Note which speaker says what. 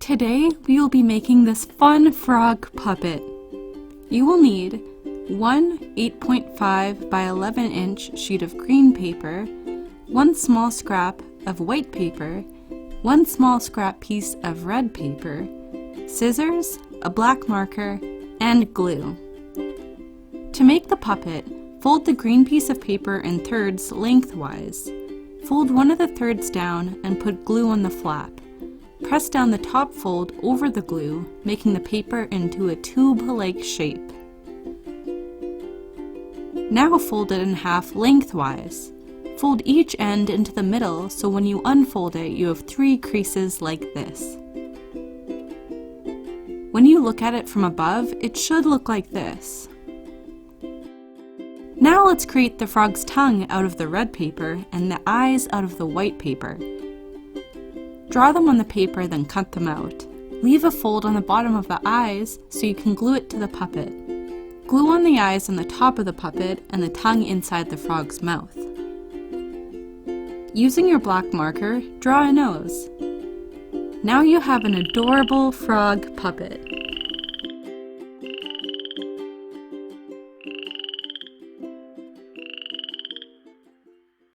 Speaker 1: Today we will be making this fun frog puppet. You will need one 8.5 by 11 inch sheet of green paper, one small scrap of white paper, one small scrap piece of red paper, scissors, a black marker, and glue. To make the puppet, fold the green piece of paper in thirds lengthwise. Fold one of the thirds down and put glue on the flap. Press down the top fold over the glue, making the paper into a tube-like shape. Now fold it in half lengthwise. Fold each end into the middle so when you unfold it, you have 3 creases like this. When you look at it from above, it should look like this. Now let's create the frog's tongue out of the red paper and the eyes out of the white paper. Draw them on the paper, then cut them out. Leave a fold on the bottom of the eyes so you can glue it to the puppet. Glue on the eyes on the top of the puppet and the tongue inside the frog's mouth. Using your black marker, draw a nose. Now you have an adorable frog puppet.